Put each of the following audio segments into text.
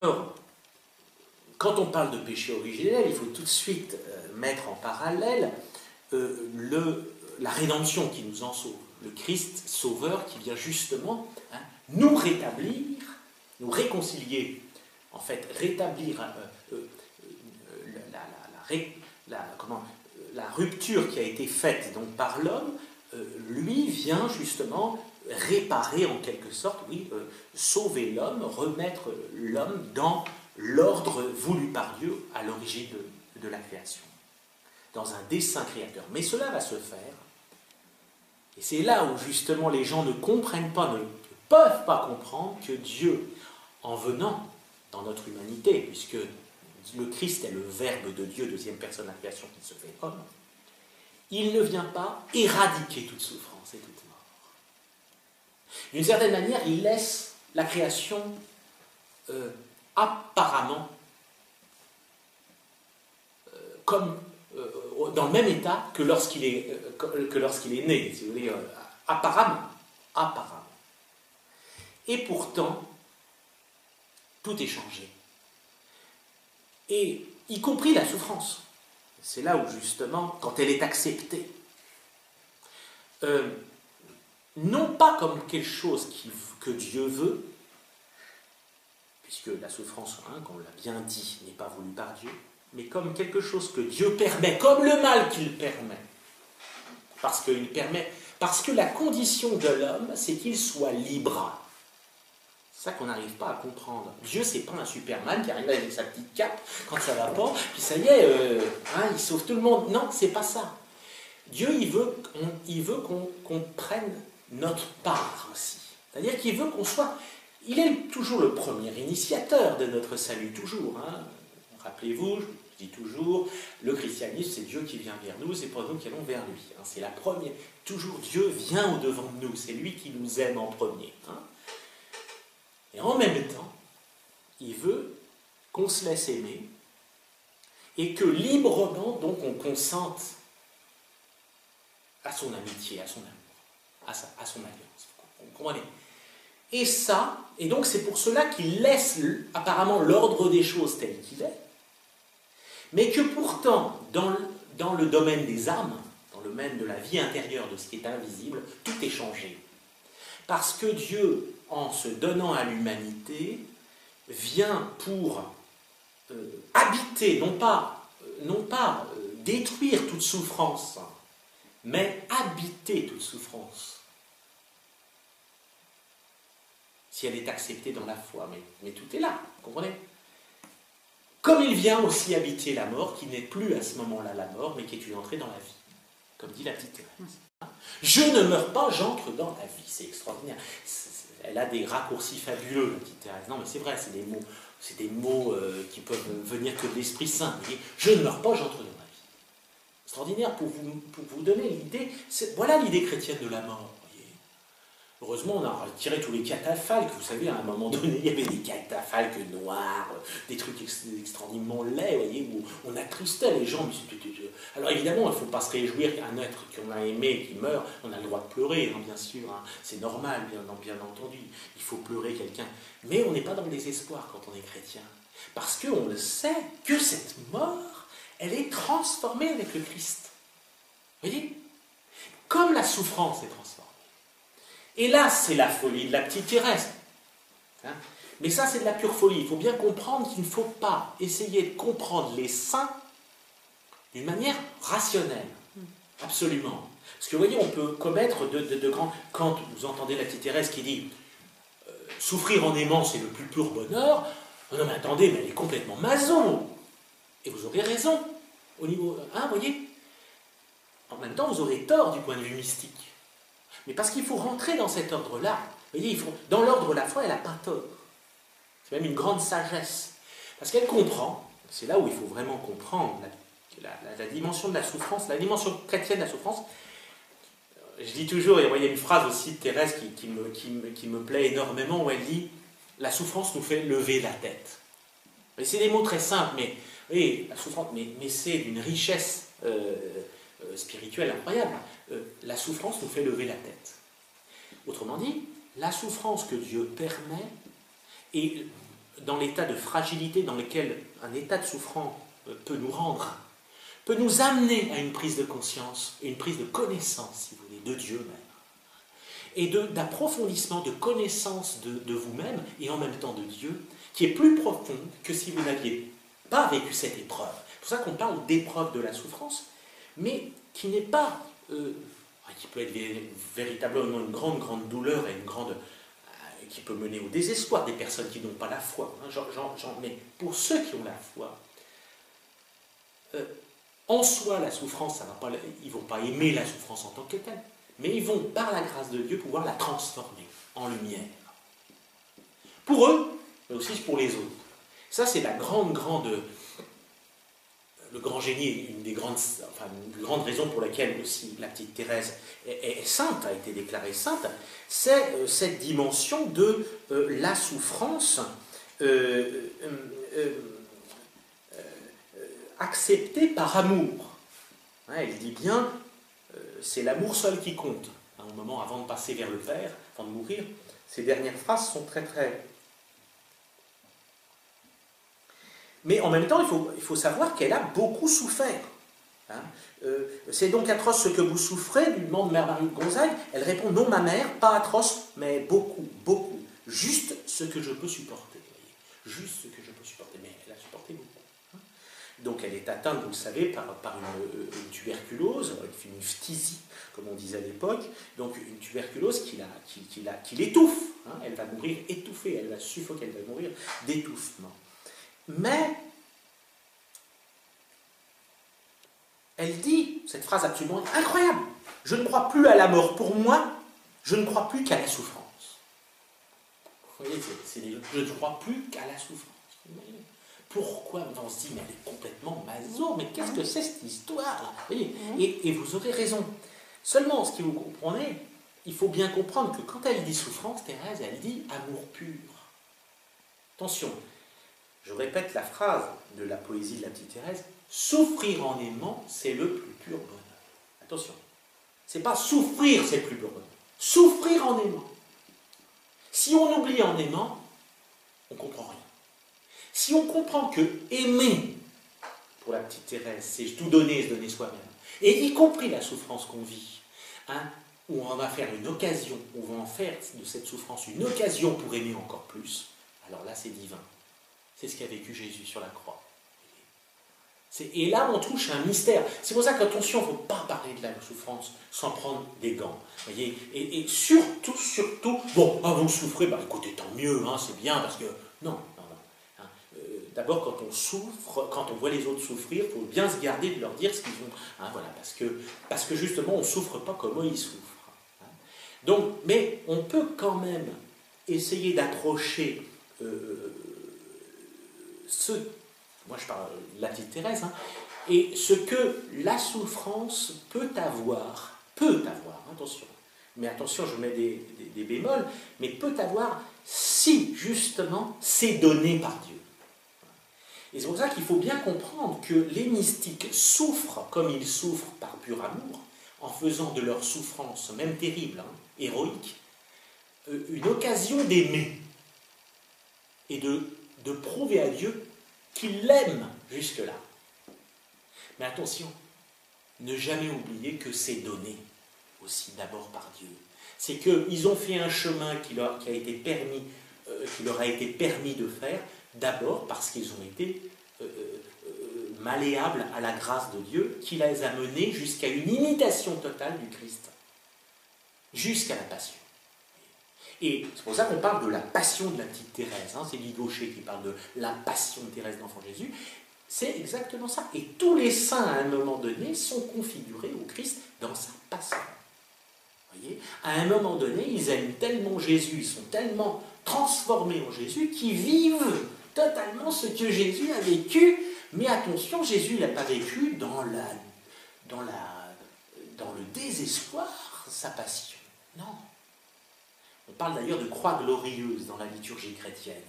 Alors, quand on parle de péché originel, il faut tout de suite mettre en parallèle la rédemption qui nous en sauve. Le Christ sauveur qui vient justement nous rétablir, nous réconcilier, en fait, rétablir la rupture qui a été faite donc, par l'homme, lui vient justement réparer en quelque sorte, oui, sauver l'homme, remettre l'homme dans l'ordre voulu par Dieu à l'origine de la création, dans un dessein créateur. Mais cela va se faire, et c'est là où justement les gens ne comprennent pas, ne peuvent pas comprendre que Dieu, en venant dans notre humanité, puisque le Christ est le Verbe de Dieu, deuxième personne de la création qui se fait homme, il ne vient pas éradiquer toute souffrance et toute mort. D'une certaine manière, il laisse la création apparemment comme dans le même état que lorsqu'il est né, si vous voulez, apparemment. Et pourtant, tout est changé. Et y compris la souffrance. C'est là où, justement, quand elle est acceptée, non pas comme quelque chose que Dieu veut, puisque la souffrance, comme on l'a bien dit, n'est pas voulue par Dieu, mais comme quelque chose que Dieu permet, comme le mal qu'il permet. Parce que la condition de l'homme, c'est qu'il soit libre. C'est ça qu'on n'arrive pas à comprendre. Dieu, c'est pas un Superman qui arrive avec sa petite cape quand ça va pas, puis ça y est, il sauve tout le monde. Non, c'est pas ça. Dieu, il veut qu'on prenne notre part aussi. C'est-à-dire qu'il veut qu'on soit... Il est toujours le premier initiateur de notre salut, toujours. Rappelez-vous, je dis toujours, le christianisme, c'est Dieu qui vient vers nous, c'est pas nous qui allons vers lui. C'est la première. Toujours Dieu vient au-devant de nous, c'est lui qui nous aime en premier. Et en même temps, il veut qu'on se laisse aimer et que librement, donc, on consente à son amitié, à son amour, à son alliance. Vous comprenez ? Et donc c'est pour cela qu'il laisse apparemment l'ordre des choses tel qu'il est, mais que pourtant, dans le domaine des âmes, dans le domaine de la vie intérieure, de ce qui est invisible, tout est changé. Parce que Dieu, en se donnant à l'humanité, vient pour habiter, non pas détruire toute souffrance, mais habiter toute souffrance. Si elle est acceptée dans la foi, mais tout est là, vous comprenez ? Comme il vient aussi habiter la mort, qui n'est plus à ce moment-là la mort, mais qui est une entrée dans la vie, comme dit la petite Thérèse. Je ne meurs pas, j'entre dans la vie. C'est extraordinaire. Elle a des raccourcis fabuleux, la petite Thérèse. Non, mais c'est vrai, c'est des mots qui peuvent venir que de l'Esprit Saint. Je ne meurs pas, j'entre dans la vie. Extraordinaire pour vous donner l'idée. Voilà l'idée chrétienne de la mort. Heureusement, on a retiré tous les catafalques. Vous savez, à un moment donné, il y avait des catafalques noirs, des trucs extraordinairement laids, vous voyez, où on attristait les gens. Alors évidemment, il ne faut pas se réjouir qu'un être qu'on a aimé, qui meurt, on a le droit de pleurer, bien sûr. C'est normal, bien entendu. Il faut pleurer quelqu'un. Mais on n'est pas dans le désespoir quand on est chrétien. Parce qu'on le sait que cette mort, elle est transformée avec le Christ. Vous voyez ? Comme la souffrance est transformée. Et là, c'est la folie de la petite Thérèse. Mais ça, c'est de la pure folie. Il faut bien comprendre qu'il ne faut pas essayer de comprendre les saints d'une manière rationnelle. Absolument. Parce que vous voyez, on peut commettre de grands... Quand vous entendez la petite Thérèse qui dit « Souffrir en aimant, c'est le plus pur bonheur », non mais attendez, mais elle est complètement maso. Et vous aurez raison. Au niveau... vous voyez ? En même temps, vous aurez tort du point de vue mystique. Mais parce qu'il faut rentrer dans cet ordre-là. Vous voyez, dans l'ordre de la foi, elle n'a pas tort. C'est même une grande sagesse. Parce qu'elle comprend, c'est là où il faut vraiment comprendre la dimension de la souffrance, la dimension chrétienne de la souffrance. Je dis toujours, et il y a une phrase aussi de Thérèse qui me plaît énormément, où elle dit « La souffrance nous fait lever la tête ». Et c'est des mots très simples, mais oui, la souffrance, mais c'est d'une richesse spirituelle incroyable. La souffrance nous fait lever la tête. Autrement dit, la souffrance que Dieu permet, et dans l'état de fragilité dans lequel un état de souffrance peut nous rendre, peut nous amener à une prise de conscience, une prise de connaissance, si vous voulez, de Dieu même. Et d'approfondissement, de connaissance de vous-même et en même temps de Dieu, qui est plus profonde que si vous n'aviez pas vécu cette épreuve. C'est pour ça qu'on parle d'épreuve de la souffrance, mais qui n'est pas, qui peut être véritablement une grande douleur et une grande, qui peut mener au désespoir des personnes qui n'ont pas la foi. Mais pour ceux qui ont la foi, en soi, la souffrance, ils ne vont pas aimer la souffrance en tant que telle, mais ils vont, par la grâce de Dieu, pouvoir la transformer en lumière. Pour eux, mais aussi pour les autres. Ça, c'est le grand génie, une grande raison pour laquelle aussi la petite Thérèse est sainte, a été déclarée sainte, c'est cette dimension de la souffrance acceptée par amour. Elle dit bien, c'est l'amour seul qui compte. À un moment, avant de passer vers le Père, avant de mourir, ces dernières phrases sont très très... Mais en même temps, il faut savoir qu'elle a beaucoup souffert. C'est donc atroce ce que vous souffrez, lui demande Mère Marie de Gonzague. Elle répond, non ma mère, pas atroce, mais beaucoup, beaucoup. Juste ce que je peux supporter. Juste ce que je peux supporter. Mais elle a supporté beaucoup. Donc elle est atteinte, vous le savez, par une tuberculose, une phtisie, comme on disait à l'époque. Donc une tuberculose qui l'étouffe. Elle va mourir étouffée, elle va suffoquer, elle va mourir d'étouffement. Mais elle dit cette phrase absolument incroyable. Je ne crois plus à la mort pour moi, je ne crois plus qu'à la souffrance. Vous voyez, je ne crois plus qu'à la souffrance. Pourquoi on se dit, mais elle est complètement maso, mais qu'est-ce que c'est cette histoire? Et vous aurez raison. Seulement, ce que vous comprenez, il faut bien comprendre que quand elle dit souffrance, Thérèse, elle dit amour pur. Attention. Je répète la phrase de la poésie de la petite Thérèse, souffrir en aimant, c'est le plus pur bonheur. Attention, c'est pas souffrir, c'est le plus pur bonheur. Souffrir en aimant. Si on oublie en aimant, on ne comprend rien. Si on comprend que aimer, pour la petite Thérèse, c'est tout donner et se donner soi-même, et y compris la souffrance qu'on vit, où on va faire une occasion, on va en faire de cette souffrance une occasion pour aimer encore plus, alors là c'est divin. C'est ce qu'a vécu Jésus sur la croix. Et là, on touche à un mystère. C'est pour ça qu'attention, il ne faut pas parler de la souffrance sans prendre des gants. Voyez, et surtout, bon, vous souffrez, écoutez, tant mieux, c'est bien, parce que... Non. D'abord, quand on souffre, quand on voit les autres souffrir, il faut bien se garder de leur dire ce qu'ils ont... voilà, parce que justement, on ne souffre pas comme eux, ils souffrent. Donc, mais on peut quand même essayer d'approcher... moi je parle de la petite Thérèse, et ce que la souffrance peut avoir, attention, mais attention, je mets des bémols, mais peut avoir si justement c'est donné par Dieu. Et c'est pour ça qu'il faut bien comprendre que les mystiques souffrent comme ils souffrent par pur amour, en faisant de leur souffrance, même terrible, héroïque, une occasion d'aimer et de prouver à Dieu qu'il l'aime jusque-là. Mais attention, ne jamais oublier que c'est donné aussi d'abord par Dieu. C'est qu'ils ont fait un chemin qui leur a été permis de faire, d'abord parce qu'ils ont été malléables à la grâce de Dieu, qui les a menés jusqu'à une imitation totale du Christ, jusqu'à la passion. Et c'est pour ça qu'on parle de la passion de la petite Thérèse. C'est Guy Gaucher qui parle de la passion de Thérèse d'Enfant Jésus. C'est exactement ça. Et tous les saints, à un moment donné, sont configurés au Christ dans sa passion. Vous voyez, à un moment donné, ils aiment tellement Jésus, ils sont tellement transformés en Jésus, qu'ils vivent totalement ce que Jésus a vécu. Mais attention, Jésus n'a pas vécu dans le désespoir sa passion. Non. On parle d'ailleurs de croix glorieuse dans la liturgie chrétienne,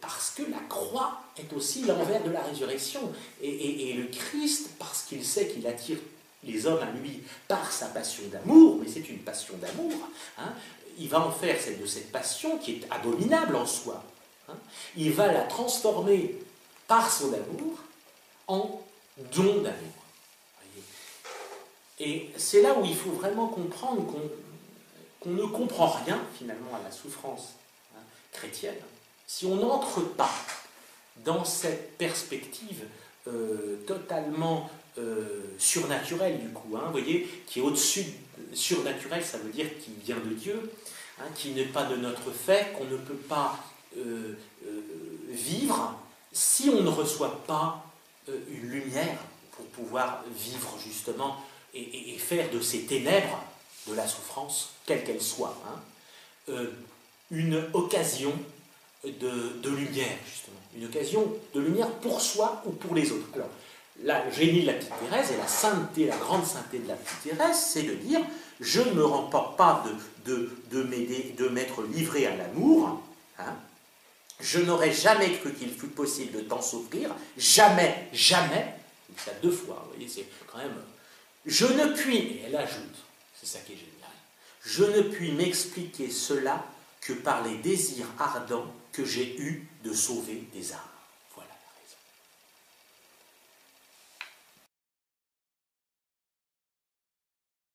parce que la croix est aussi l'envers de la résurrection. Et le Christ, parce qu'il sait qu'il attire les hommes à lui par sa passion d'amour, mais c'est une passion d'amour, il va en faire de cette passion qui est abominable en soi, hein. Il va la transformer par son amour en don d'amour. Et c'est là où il faut vraiment comprendre qu'on ne comprend rien finalement à la souffrance chrétienne si on n'entre pas dans cette perspective totalement surnaturelle du coup, vous voyez, qui est au-dessus, surnaturel, ça veut dire qui vient de Dieu, qui n'est pas de notre fait, qu'on ne peut pas vivre si on ne reçoit pas une lumière pour pouvoir vivre justement et faire de ces ténèbres de la souffrance, quelle qu'elle soit, une occasion de lumière, justement. Une occasion de lumière pour soi ou pour les autres. Alors, la génie de la petite Thérèse et la sainteté, la grande sainteté de la petite Thérèse, c'est de dire je ne me remporte pas de m'être livré à l'amour. Je n'aurais jamais cru qu'il fût possible de t'en souffrir. Jamais, jamais. Il dit ça 2 fois. Vous voyez, c'est quand même. Je ne puis, et elle ajoute, c'est ça qui est génial, je ne puis m'expliquer cela que par les désirs ardents que j'ai eus de sauver des âmes.